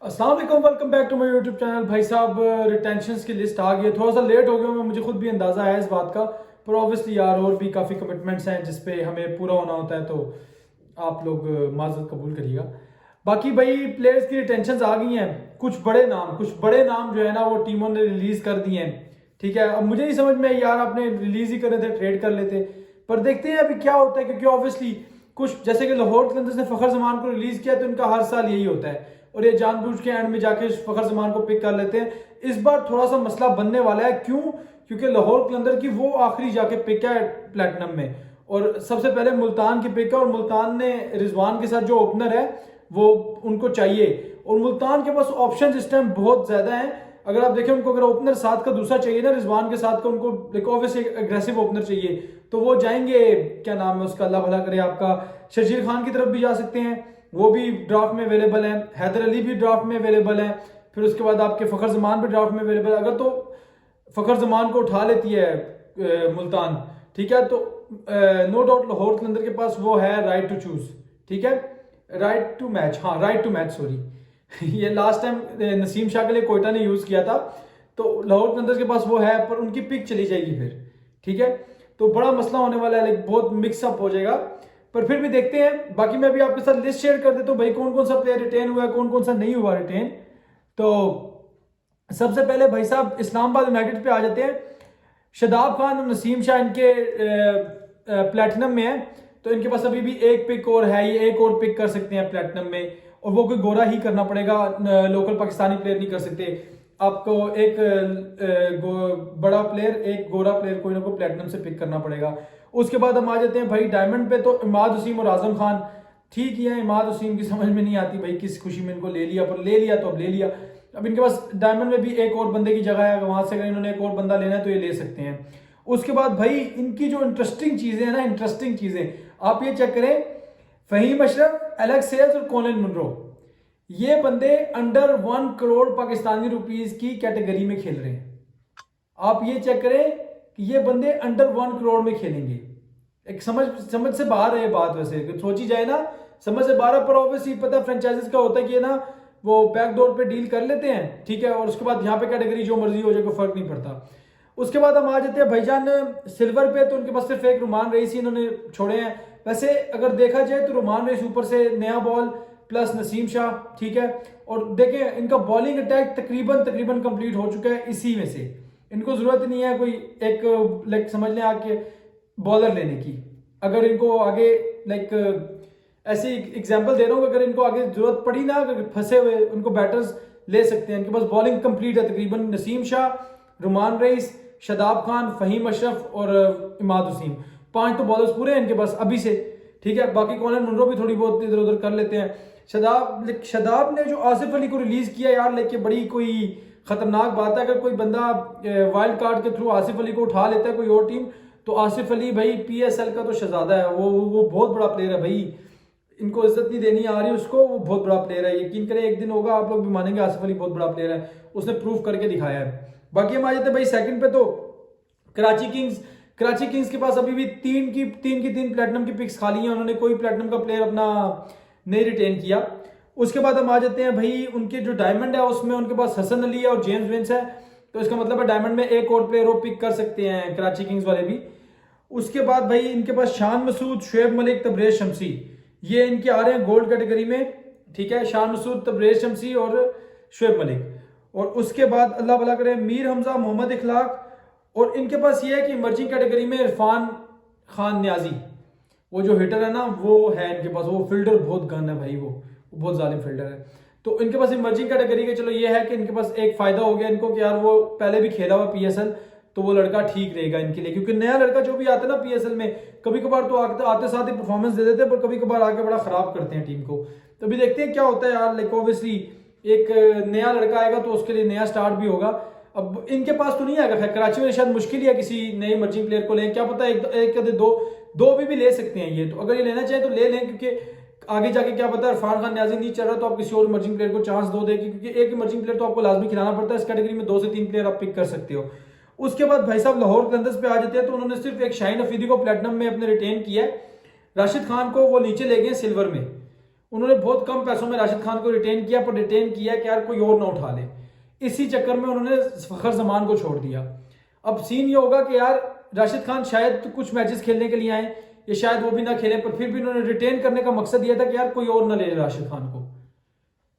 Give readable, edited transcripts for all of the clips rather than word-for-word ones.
अस्सलाम वालेकुम, welcome back to my YouTube channel. भाई साहब, रिटेंशंस की लिस्ट आ गई है। थोड़ा सा लेट हो गया मैं, मुझे खुद भी अंदाज़ा है इस बात का, पर ऑब्वियसली यार और भी काफ़ी कमिटमेंट्स हैं जिस पे हमें पूरा होना होता है, तो आप लोग माजरत कबूल करिएगा। बाकी भाई प्लेयर्स की रिटेंशंस आ गई हैं। कुछ बड़े नाम जो है ना वो टीमों ने रिलीज़ कर दिए हैं। ठीक है, अब मुझे नहीं समझ में यार, आपने रिलीज़ ही करे थे, ट्रेड कर लेते। पर देखते हैं अभी क्या होता है, क्योंकि ऑब्वियसली कुछ जैसे कि लाहौर कलंदर्स ने फ़खर जमान को रिलीज़ किया, तो इनका हर साल यही होता है और ये जानबूझ के एंड में जाके फखर जमान को पिक कर लेते हैं। इस बार थोड़ा सा मसला बनने वाला है। क्यों? क्योंकि लाहौर कलंदर की वो आखिरी जाके पिक है प्लेटिनम में, और सबसे पहले मुल्तान की पिक है, और मुल्तान ने रिजवान के साथ जो ओपनर है वो उनको चाहिए, और मुल्तान के पास ऑप्शन इस टाइम बहुत ज्यादा है। अगर आप देखें उनको, अगर ओपनर साथ का दूसरा चाहिए ना रिजवान के साथ का, उनको देखो ऑब्वियसली एग्रेसिव ओपनर चाहिए, तो वो जाएंगे, क्या नाम है उसका, अल्लाह भला करे आपका, शर्जील खान की तरफ भी जा सकते हैं, वो भी ड्राफ्ट में अवेलेबल है। हैदर अली भी ड्राफ्ट में अवेलेबल है। फिर उसके बाद आपके फखर जमान भी ड्राफ्ट में अवेलेबल है। अगर तो फखर जमान को उठा लेती है मुल्तान, ठीक है, तो नो डाउट लाहौर कलंदर के पास वो है राइट टू चूज। ठीक है, राइट टू मैच, हाँ राइट टू मैच, सॉरी ये लास्ट टाइम नसीम शाह के लिए कोयटा ने यूज किया था, तो लाहौर कलंदर के पास वो है, पर उनकी पिक चली जाएगी फिर। ठीक है, तो बड़ा मसला होने वाला है, बहुत मिक्सअप हो जाएगा, पर फिर भी देखते हैं। बाकी मैं भी आपके साथ लिस्ट शेयर कर देता हूँ भाई, कौन कौन सा प्लेयर रिटेन हुआ है, कौन कौन सा नहीं हुआ रिटेन। तो सबसे पहले भाई साहब इस्लामाबाद यूनाइटेड पे आ जाते हैं। शदाब खान और नसीम शाह इनके प्लेटिनम में है, तो इनके पास अभी भी एक पिक और है, ये एक और पिक कर सकते हैं प्लेटिनम में, और वो कोई गोरा ही करना पड़ेगा, लोकल पाकिस्तानी प्लेयर नहीं कर सकते। आपको एक बड़ा प्लेयर, एक गोरा प्लेयर कोई ना कोई प्लेटिनम से पिक करना पड़ेगा। उसके बाद हम आ जाते हैं भाई डायमंड पे, तो इमाद वसीम और आजम खान ठीक ही है। इमाद वसीम की समझ में नहीं आती भाई, किस खुशी में इनको ले लिया, पर ले लिया तो अब ले लिया। अब इनके पास डायमंड में भी एक और बंदे की जगह है, वहां से अगर इन्होंने एक और बंदा लेना है तो ये ले सकते हैं। उसके बाद भाई इनकी जो इंटरेस्टिंग चीजें हैं ना, इंटरेस्टिंग चीजें आप ये चेक करें, फहीम अशरफ, एलेक्स हेल्स और कॉलिन मुनरो, ये बंदे अंडर 1 करोड़ पाकिस्तानी रुपीज की कैटेगरी में खेल रहे हैं। आप ये चेक करें कि ये बंदे अंडर 1 करोड़ में खेलेंगे। एक समझ समझ से बाहर है ये बात, वैसे सोची जाए ना, समझ से बाहर, पर ऑब्वियसली पता है फ्रेंचाइजीज का होता है कि ना वो बैकडोर पे डील कर लेते हैं, ठीक है, और उसके बाद यहाँ पे कैटेगरी जो मर्जी हो जाए, कोई फर्क नहीं पड़ता। उसके बाद हम आ जाते हैं भाईजान सिल्वर पे, तो उनके पास सिर्फ एक रुमान रईस ही इन्होंने छोड़े हैं। वैसे अगर देखा जाए तो रुमान रईस ऊपर से नया बॉल प्लस नसीम शाह, ठीक है, और देखें इनका बॉलिंग अटैक तकरीबन तकरीबन कंप्लीट हो चुका है इसी में से। इनको जरूरत नहीं है कोई एक लाइक समझ लें आके बॉलर लेने की। अगर इनको आगे लाइक ऐसी एग्जांपल दे रहा हूँ, अगर इनको आगे जरूरत पड़ी ना, अगर फंसे हुए उनको बैटर्स ले सकते हैं। इनके पास बॉलिंग कंप्लीट है तकरीबन, नसीम शाह, रुमान रईस, शदाब खान, फहीम अशरफ और इमाद वसीम, 5 तो बॉलर्स पूरे हैं इनके पास अभी से। ठीक है, बाकी कॉलिन मुनरो भी थोड़ी बहुत इधर उधर कर लेते हैं। शदाब ने जो आसिफ अली को रिलीज किया यार, लेके बड़ी कोई खतरनाक बात है। अगर कोई बंदा वाइल्ड कार्ड के थ्रू आसिफ अली को उठा लेता है कोई और टीम, तो आसिफ अली भाई पीएसएल का तो शहजादा है, वो बहुत बड़ा प्लेयर है भाई, इनको इज्जत नहीं देनी आ रही उसको, वो बहुत बड़ा प्लेयर है। यकीन करें एक दिन होगा आप लोग भी मानेंगे, आसिफ अली बहुत बड़ा प्लेयर है, उसने प्रूव करके दिखाया है। बाकी हम आ जाते हैं भाई सेकंड पे, तो कराची किंग्स के पास अभी भी तीन प्लेटिनम की पिक्स खाली हैं, उन्होंने कोई प्लेटिनम का प्लेयर अपना नहीं रिटेन किया। उसके बाद हम आ जाते हैं भाई उनके जो डायमंड है उसमें उनके पास हसन अली है और जेम्स विंस है, तो इसका मतलब है डायमंड में एक और प्लेयर वो पिक कर सकते हैं कराची किंग्स वाले भी। उसके बाद भाई इनके पास शान मसूद, शुएब मलिक, तबरेज शमसी, ये इनके आ रहे हैं गोल्ड कैटेगरी में। ठीक है, शान मसूद, तबरेज शमसी और शुएब मलिक। और उसके बाद अल्लाह भला करे मीर हमजा, मोहम्मद इखलाक, और इनके पास ये है कि इमर्जिंग कैटेगरी में इरफान खान न्याजी, वो जो हिटर है ना वो है इनके पास, वो फील्डर बहुत गन है भाई, वो बहुत जालिम फील्डर है। तो इनके पास इमर्जिंग कैटेगरी के, चलो ये है कि इनके पास एक फायदा हो गया इनको कि यार वो पहले भी खेला हुआ पीएसएल, तो वो लड़का ठीक रहेगा इनके लिए, क्योंकि नया लड़का जो भी आता है ना पीएसएल में, कभी कभार तो आते साथ ही परफॉर्मेंस दे देते हैं, पर कभी कभार आके बड़ा खराब करते हैं टीम को। तो अभी देखते हैं क्या होता है यार, लाइक ऑब्वियसली एक नया लड़का आएगा तो उसके लिए नया स्टार्ट भी होगा। अब इनके पास तो नहीं आएगा, खैर कराची में शायद मुश्किल ही है किसी नए इमर्जिंग प्लेयर को लें, क्या पता एक दो भी ले सकते हैं ये, तो अगर ये लेना चाहें तो ले लें, क्योंकि आगे जाके क्या पता इरफान खान न्याजी नहीं चल रहा तो आप किसी और इमर्जिंग प्लेयर को चांस दो देगी, क्योंकि एक इमर्जिंग प्लेयर तो आपको लाजमी खिलाना पड़ता है। इस कैटेगरी में 2 से 3 प्लेयर आप पिक कर सकते हो। उसके बाद भाई साहब लाहौर कलंदर्स पे आ जाते हैं, तो उन्होंने सिर्फ एक शाहीन अफरीदी को प्लेटिनम में अपने रिटेन किया है, राशिद खान को वो नीचे ले गए सिल्वर में, उन्होंने बहुत कम पैसों में राशिद खान को रिटेन किया, पर रिटेन किया कि यार कोई और ना उठा ले। इसी चक्कर में उन्होंने फखर जमान को छोड़ दिया। अब सीन ये होगा कि यार राशिद खान शायद तो कुछ मैचेस खेलने के लिए आए, या शायद वो भी ना खेलें, पर फिर भी उन्होंने रिटेन करने का मकसद यह था कि यार कोई और ना ले राशिद खान को।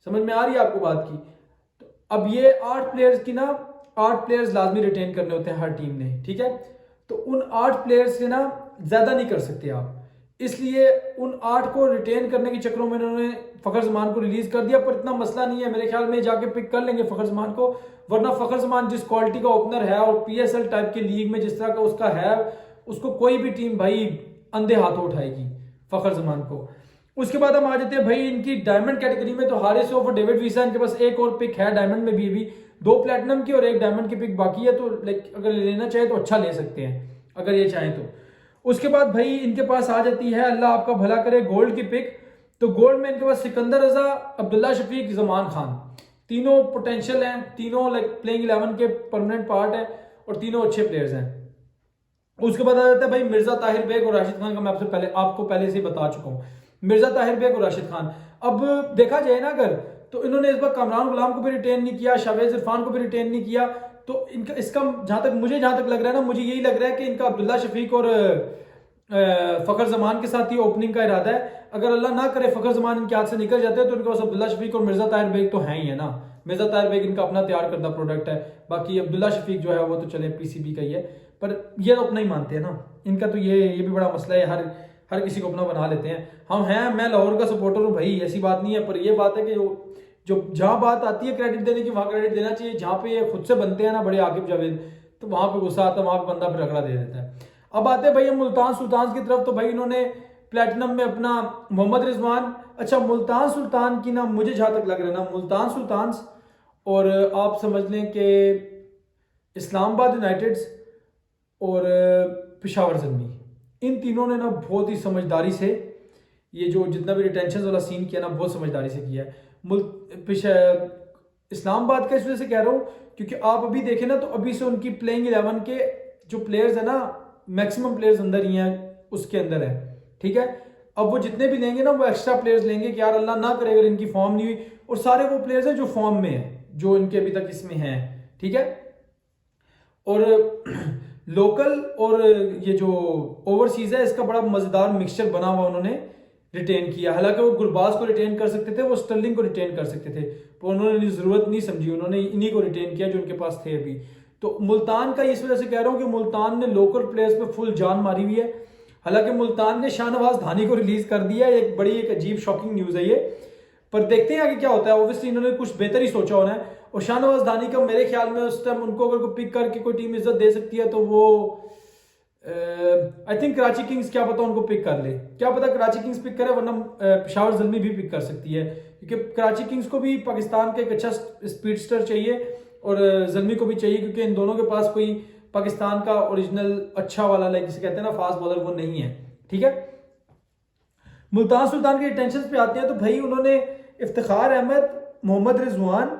समझ में आ रही है आपको बात की? तो अब ये 8 प्लेयर्स की ना, 8 प्लेयर्स लाजमी रिटेन करने होते हैं हर टीम ने, ठीक है। तो उन 8 प्लेयर्स से ना ज्यादा नहीं कर सकते आप, इसलिए उन 8 को रिटेन करने के चक्करों में उन्होंने फखर जमान को रिलीज कर दिया। पर इतना मसला नहीं है, मेरे ख्याल में जाके पिक कर लेंगे फखर जमान को, वरना फखर जमान जिस क्वालिटी का ओपनर है और पीएसएल टाइप के लीग में जिस तरह का उसका है, उसको कोई भी टीम भाई अंधे हाथों उठाएगी फखर जमान को। उसके बाद हम आ जाते हैं भाई इनकी डायमंड कैटेगरी में। तो हारिस और डेविड वीसा, इनके पास एक और पिक है डायमंड में भी, अभी 2 प्लेटिनम की और 1 डायमंड की पिक बाकी है। तो लाइक अगर लेना चाहे तो अच्छा ले सकते हैं, अगर ये चाहें तो। उसके बाद भाई इनके पास आ जाती है, अल्लाह आपका भला करे, गोल्ड की पिक। तो गोल्ड में इनके पास सिकंदर रजा, अब्दुल्ला शफीक, जमान खान, तीनों पोटेंशियल हैं, तीनों लाइक प्लेइंग 11 के परमानेंट पार्ट है और तीनों अच्छे प्लेयर्स हैं। उसके बाद आ जाता है भाई मिर्जा ताहिर बेग और राशिद खान का, मैं आपको पहले से ही बता चुका हूँ, मिर्जा ताहिर बेग और राशिद खान। अब देखा जाए ना अगर, तो इन्होंने इस बार कामरान गुलाम को भी रिटेन नहीं किया, शावेज इरफान को भी रिटेन नहीं किया। तो इनका इसका जहां तक लग रहा है ना, मुझे यही लग रहा है कि इनका अब्दुल्ला शफीक और फखर जमान के साथ ही ओपनिंग का इरादा है। अगर अल्लाह ना करे फखर जमान इनके हाथ से निकल जाते हैं तो इनके पास अब्दुल्ला शफीक और मिर्जा ताहिर बेग तो हैं ही है ना। मिर्जा ताहिर बेग इनका अपना तैयार करता प्रोडक्ट है, बाकी अब्दुल्ला शफीक जो है वो तो चले पीसीबी का ही है, पर ये तो अपना ही मानते हैं ना इनका। तो ये भी बड़ा मसला है, हर किसी को अपना बना लेते हैं। हम हैं, मैं लाहौर का सपोर्टर हूँ भाई, ऐसी बात नहीं है, पर ये बात है कि जो जहाँ बात आती है क्रेडिट देने की, वहाँ क्रेडिट देना चाहिए। जहाँ पे ये खुद से बनते हैं ना बड़े आकिब जावेद, तो वहाँ पे गुस्सा आता है, वहाँ पे बंदा फिर रगड़ा दे देता है। अब आते हैं भाई हम मुल्तान सुल्तान की तरफ। तो भाई इन्होंने प्लेटिनम में अपना मोहम्मद रिजवान, अच्छा मुल्तान सुल्तान की ना, मुझे जहाँ तक लग रहा है ना, मुल्तान सुल्तान और आप समझ लें कि इस्लामाबाद यूनाइटेड्स और पेशावर ज़ल्मी, इन तीनों ने ना बहुत ही समझदारी से ये जो जितना भी रिटेंशन वाला सीन किया ना, बहुत समझदारी से किया है। इस्लामाबाद का इस वजह से कह रहा हूँ क्योंकि आप अभी देखें ना, तो अभी से उनकी प्लेइंग 11 के जो प्लेयर्स है ना, मैक्सिमम प्लेयर्स अंदर ही हैं, उसके अंदर है, ठीक है। अब वो जितने भी लेंगे ना, वो एक्स्ट्रा प्लेयर्स लेंगे कि यार अल्लाह ना करे अगर इनकी फॉर्म नहीं हुई, और सारे वो प्लेयर्स हैं जो फॉर्म में है, जो इनके अभी तक इसमें हैं, ठीक है। और लोकल और ये जो ओवरसीज है, इसका बड़ा मजेदार मिक्सचर बना हुआ उन्होंने रिटेन किया। हालांकि वो गुरबाज को रिटेन कर सकते थे, वो स्टर्लिंग को रिटेन कर सकते थे, पर उन्होंने जरूरत नहीं समझी, उन्होंने इन्हीं को रिटेन किया जो उनके पास थे अभी। तो मुल्तान का इस वजह से कह रहा हूं कि मुल्तान ने लोकल प्लेयर्स पे फुल जान मारी हुई है। हालांकि मुल्तान ने शाहनवाज धानी को रिलीज कर दिया, एक अजीब शॉकिंग न्यूज है ये, पर देखते हैं आगे क्या होता है। ऑब्वियसली इन्होंने कुछ बेहतर ही सोचा होना है। और शाहनवाज धानी का मेरे ख्याल में उस टाइम उनको अगर कोई पिक करके कोई टीम इज्जत दे सकती है तो वो आई थिंक कराची किंग्स, क्या पता उनको पिक कर ले, क्या पता कराची किंग्स पिक करे, वरना पेशावर ज़ल्मी भी पिक कर सकती है, क्योंकि कराची किंग्स को भी पाकिस्तान का एक अच्छा स्पीडस्टर चाहिए और ज़ल्मी को भी चाहिए, क्योंकि इन दोनों के पास कोई पाकिस्तान का ओरिजिनल अच्छा वाला लाइक जिसे कहते हैं ना फास्ट बॉलर, वो नहीं है, ठीक है। मुल्तान सुल्तान के टेंशन पे आते हैं। तो भाई उन्होंने इफ्तिखार अहमद, मोहम्मद रिजवान,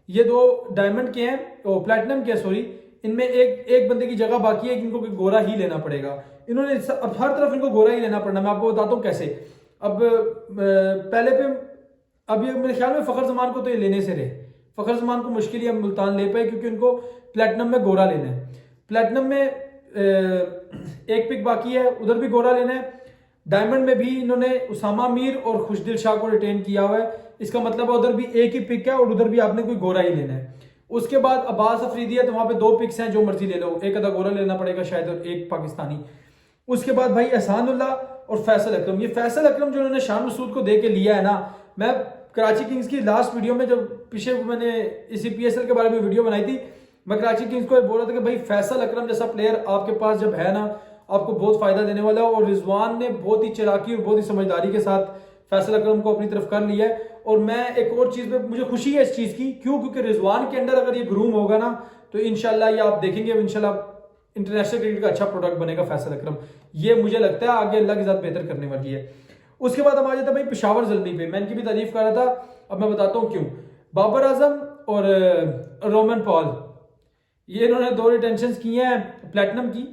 ये 2 डायमंड के हैं, प्लेटिनम के, सॉरी, इनमें एक बंदे की जगह बाकी है, इनको गोरा ही लेना पड़ेगा। इन्होंने अब हर तरफ इनको गोरा ही लेना पड़ना, मैं आपको बताता हूँ कैसे। अब पहले पे अब ये मेरे ख्याल में फखर जमान को तो ये लेने से रहे, फखर जमान को मुश्किल ही अब मुल्तान ले पाए, क्योंकि उनको प्लेटिनम में गोरा लेना है। प्लेटिनम में एक पिक बाकी है, उधर भी गोरा लेना है। डायमंड में भी इन्होंने उसामा मीर और खुशदिल शाह को रिटेन किया हुआ है, इसका मतलब है उधर भी एक ही पिक है और उधर भी आपने कोई गोरा ही लेना है। उसके बाद अब्बास अफरीदी है, तो वहां पे 2 पिक्स हैं, जो मर्जी ले लो, एक आधा गोरा लेना पड़ेगा शायद और एक पाकिस्तानी। उसके बाद भाई एहसानुल्लाह और फैसल अकरम। ये फैसल अकरम जो उन्होंने शान मसूद को दे के लिया है ना, मैं कराची किंग्स की लास्ट वीडियो में जब पीछे मैंने इसी पीएसएल के बारे में वीडियो बनाई थी, मैं कराची किंग्स को बोल रहा था कि भाई फैसल अकरम जैसा प्लेयर आपके पास जब है ना, आपको बहुत फायदा देने वाला है। और रिजवान ने बहुत ही चालाकी और बहुत ही समझदारी के साथ फैसल अकरम को अपनी तरफ कर लिया है। और मैं एक और चीज में मुझे खुशी है इस चीज की, क्यों? क्योंकि रिजवान के अंदर अगर ये ग्रूम होगा ना, तो इंशाल्लाह ये आप देखेंगे, इंशाल्लाह इंटरनेशनल क्रिकेट का अच्छा प्रोडक्ट बनेगा फैसल अकरम। ये मुझे लगता है आगे अल्लाह के साथ बेहतर करने वाली है। उसके बाद हम आ जाते हैं भाई पेशावर ज़ल्मी पे। मैं इनकी भी तारीफ कर रहा था, अब मैं बताता हूँ क्यों। बाबर आजम और रोमन पॉल, ये इन्होंने 2 रिटेंशन की हैं प्लेटिनम की।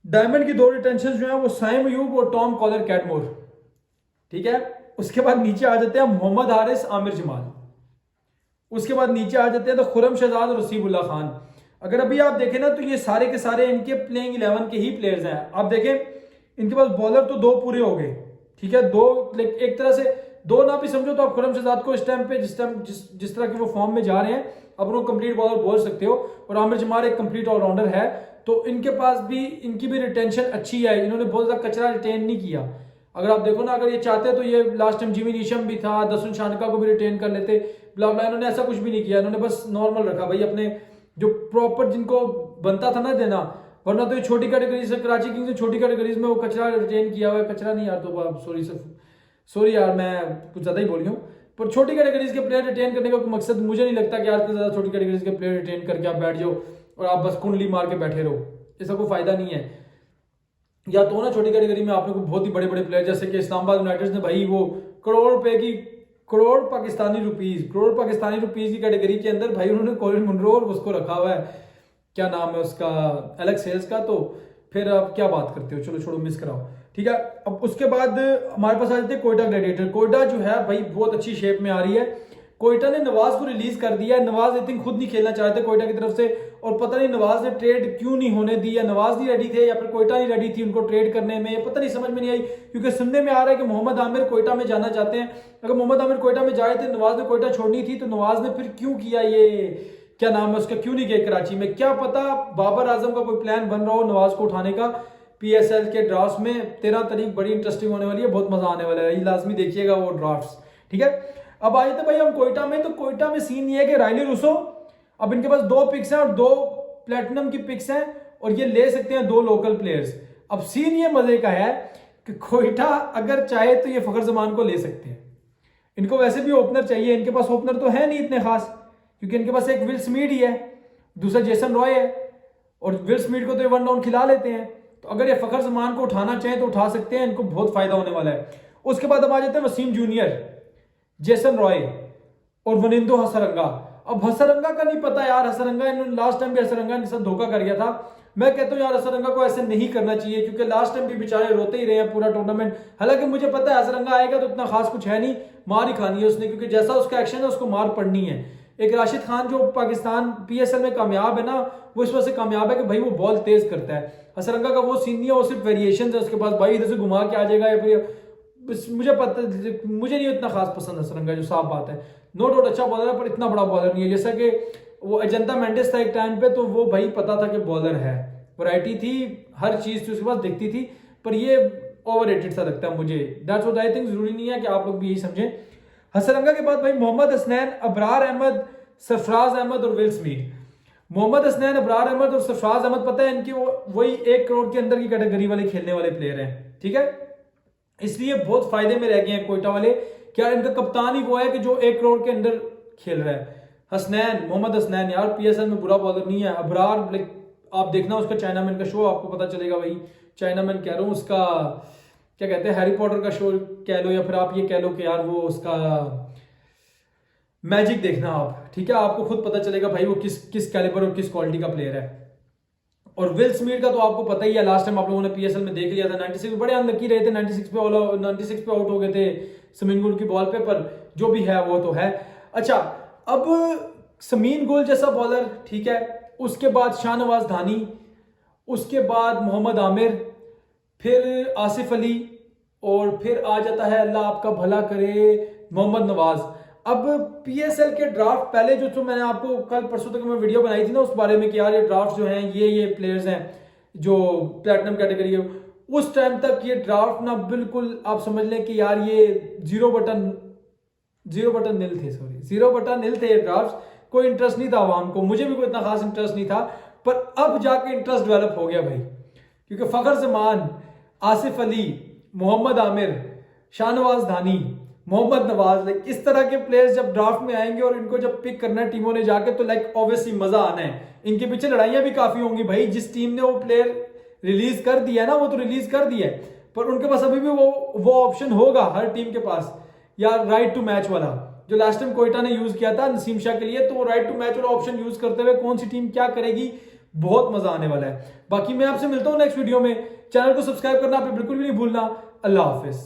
डायमंड की 2 रिटेंशन जो है वो साइम अयूब और टॉम कॉलर कैटमोर, ठीक है। उसके बाद नीचे आ जाते हैं मोहम्मद हारिस, आमिर जमाल। उसके बाद नीचे आ जाते हैं तो खुरम शहजाद और रसीबुल्ला खान। अगर अभी आप देखें ना तो ये सारे के सारे इनके प्लेइंग 11 के ही प्लेयर्स हैं। आप देखें इनके पास बॉलर तो 2 पूरे हो गए, ठीक है, 2 एक तरह से 2 ना भी समझो तो आप खुरम शहजाद को इस टाइम पे जिस तरह के वो फॉर्म में जा रहे हैं अब उनको कंप्लीट बॉलर बोल सकते हो। और आमिर जमाल एक कंप्लीट ऑलराउंडर है, तो इनके पास भी इनकी भी रिटेंशन अच्छी है, इन्होंने बहुत ज्यादा कचरा रिटेन नहीं किया। अगर आप देखो ना, अगर ये चाहते तो ये लास्ट टाइम जिमी नीशम भी था, दसुन शानका को भी रिटेन कर लेते, ब्ला ब्ला, इन्होंने ऐसा कुछ भी नहीं किया, इन्होंने बस नॉर्मल रखा भाई अपने जो प्रॉपर जिनको बनता था ना देना। वरना तो ये छोटी कैटेगरी से, कराची किंग्स से छोटी कैटेगरीज में वो कचरा रिटेन किया हुआ है। कचरा नहीं यार, तो सॉरी यार, मैं कुछ ज्यादा ही बोल गया हूँ, पर छोटी कैटेगरीज के प्लेयर रिटेन करने का मकसद मुझे नहीं लगता कि यार इतने ज्यादा छोटी कैटेगरीज के प्लेयर रिटेन करके आप बैठ जाओ और आप बस कुंडली मार के बैठे रहो, इसका कोई फायदा नहीं है। या तो ना छोटी कैटेगरी में आपने को बहुत ही बड़े बड़े प्लेयर जैसे कि इस्लामाबाद यूनाइटेड ने भाई वो करोड़ पाकिस्तानी रुपीज की कैटेगरी के अंदर भाई उन्होंने कॉलिन मुनरो और उसको रखा हुआ है, क्या नाम है उसका, एलेक्स हेल्स का। तो फिर आप क्या बात करते हो, चलो छोड़ो, मिस कराओ, ठीक है। अब उसके बाद हमारे पास आ जाते हैं कोयटा ग्लैडिएटर। कोयटा जो है भाई बहुत अच्छी शेप में आ रही है। कोयटा ने नवाज को रिलीज कर दिया है, नवाज आई थिंक खुद नहीं खेलना चाहते कोयटा की तरफ से, और पता नहीं नवाज ने ट्रेड क्यों नहीं होने दी, या नवाज नहीं रेडी थे या फिर कोयटा नहीं रेडी थी उनको ट्रेड करने में, पता नहीं, समझ में नहीं आई। क्योंकि सुनने में आ रहा है कि मोहम्मद आमिर कोयटा में जाना चाहते हैं। अगर मोहम्मद आमिर कोयटा में जाए थे, नवाज ने कोयटा छोड़नी थी, तो नवाज ने फिर क्यों किया ये, क्या नाम है उसका, क्यों नहीं गए कराची में, क्या पता बाबर आजम का कोई प्लान बन रहा हो नवाज को उठाने का। PSL के ड्राफ्ट में 13 तारीख बड़ी इंटरेस्टिंग होने वाली है, बहुत मजा आने वाला है, ये लाजमी देखिएगा वो ड्राफ्ट्स, ठीक है। अब आए थे भाई हम कोयटा में, तो कोयटा में सीन ये है कि रायली रूसो, अब इनके पास 2 पिक्स हैं और 2 प्लेटिनम की पिक्स हैं, और ये ले सकते हैं 2 लोकल प्लेयर्स। अब सीन ये मजे का है कि कोयटा अगर चाहे तो ये फखर जमान को ले सकते हैं। इनको वैसे भी ओपनर चाहिए, इनके पास ओपनर तो है नहीं इतने खास, क्योंकि इनके पास एक विल स्मीड ही है, दूसरा जेसन रॉय है, और विल स्मीड को तो ये 1 डाउन खिला लेते हैं। तो अगर ये फखर जमान को उठाना चाहें तो उठा सकते हैं, इनको बहुत फायदा होने वाला है। उसके बाद हम आ जाते हैं वसीम जूनियर, जेसन रॉय और वनिंदो हसरंगा। अब हसरंगा का नहीं पता यार, हसरंगा इन्होंने लास्ट टाइम भी हसरंगा के साथ धोखा कर गया था। मैं कहता हूँ यार हसरंगा को ऐसे नहीं करना चाहिए, क्योंकि लास्ट टाइम भी बेचारे रोते ही रहे हैं पूरा टूर्नामेंट। हालांकि मुझे पता है हसरंगा आएगा तो इतना खास कुछ है नहीं, मार ही खानी है उसने, क्योंकि जैसा उसका एक्शन है उसको मार पड़नी है। एक राशिद खान जो पाकिस्तान PSL में कामयाब है ना, वो इस वजह से कामयाब है कि भाई वो बॉल तेज करता है। हसरंगा का वो सीन नहीं है, वो सिर्फ वेरिएशन है उसके पास, भाई इधर से घुमा के आ जाएगा या फिर मुझे नहीं इतना खास पसंद हसरंगा, जो साफ बात है। नो डाउट अच्छा बॉलर है, पर इतना बड़ा बॉलर नहीं है। जैसा कि वो अजंता मेंडिस था एक टाइम पे, तो वो भाई पता था कि बॉलर है, वैरायटी थी, हर चीज थी उसके पास दिखती थी, पर ये ओवररेटेड सा लगता है मुझे। दैट्स व्हाट आई थिंक, जरूरी नहीं है कि आप लोग भी यही समझें। हसरंगा के बाद भाई मोहम्मद हसनैन, अबरार अहमद, सरफराज अहमद और विल स्मीड। मोहम्मद हसनैन, अबरार अहमद और सरफराज अहमद, पता है इनकी वही 1 करोड़ के अंदर की कैटेगरी वाले खेलने वाले प्लेयर हैं, ठीक है। इसलिए बहुत फायदे में रह गए हैं कोयटा वाले, क्या इनका कप्तान ही वो है कि जो 1 करोड़ के अंदर खेल रहा है। हसनैन, मोहम्मद हसनैन यार PSL में बुरा बॉलर नहीं है। अबरार आप देखना उसका चाइनामैन का शो, आपको पता चलेगा भाई, चाइनामैन कह रहा हूँ, उसका क्या कहते हैं, हैरी पॉटर का शो कह लो, या फिर आप ये कह लो कि यार वो उसका मैजिक देखना आप, ठीक है, आपको खुद पता चलेगा भाई वो किस कैलिबर और किस क्वालिटी का प्लेयर है। और विल स्मीड का तो आपको पता ही है, लास्ट टाइम आप लोगों ने PSL में देख लिया था, 96 बड़े अनलकी रहे थे, 96 पे आउट हो गए थे समीन गुल की बॉल पे, पर जो भी है वो तो है। अच्छा, अब समीन गुल जैसा बॉलर, ठीक है, उसके बाद शाहनवाज धानी, उसके बाद मोहम्मद आमिर, फिर आसिफ अली, और फिर आ जाता है अल्लाह आपका भला करे मोहम्मद नवाज। अब PSL के ड्राफ्ट पहले जो मैंने आपको कल परसों तक मैं वीडियो बनाई थी ना उस बारे में कि यार ये ड्राफ्ट जो हैं ये प्लेयर्स हैं जो प्लेटिनम कैटेगरी है, उस टाइम तक ये ड्राफ्ट ना बिल्कुल आप समझ लें कि यार ये 0 बटन नील थे ये ड्राफ्ट। कोई इंटरेस्ट नहीं था आवाम को, मुझे भी कोई इतना खास इंटरेस्ट नहीं था, पर अब जाके इंटरेस्ट डेवलप हो गया भाई, क्योंकि फखर जमान, आसिफ अली, मोहम्मद आमिर, शाहनवाज धानी, मोहम्मद नवाज, इस तरह के प्लेयर्स जब ड्राफ्ट में आएंगे और इनको जब पिक करना है टीमों ने जाके, तो ऑब्वियसली मजा आना है। इनके पीछे लड़ाइयां भी काफी होंगी भाई, जिस टीम ने वो प्लेयर रिलीज कर दिया ना, वो तो रिलीज कर दिया है, पर उनके पास अभी भी वो ऑप्शन होगा हर टीम के पास, यार राइट टू मैच वाला, जो लास्ट टाइम कोयटा ने यूज किया था नसीम शाह के लिए, तो वो राइट टू मैच वाला ऑप्शन यूज करते हुए कौन सी टीम क्या करेगी, बहुत मजा आने वाला है। बाकी मैं आपसे मिलता हूं नेक्स्ट वीडियो में, चैनल को सब्सक्राइब करना आप बिल्कुल भी नहीं भूलना। अल्लाह हाफिज।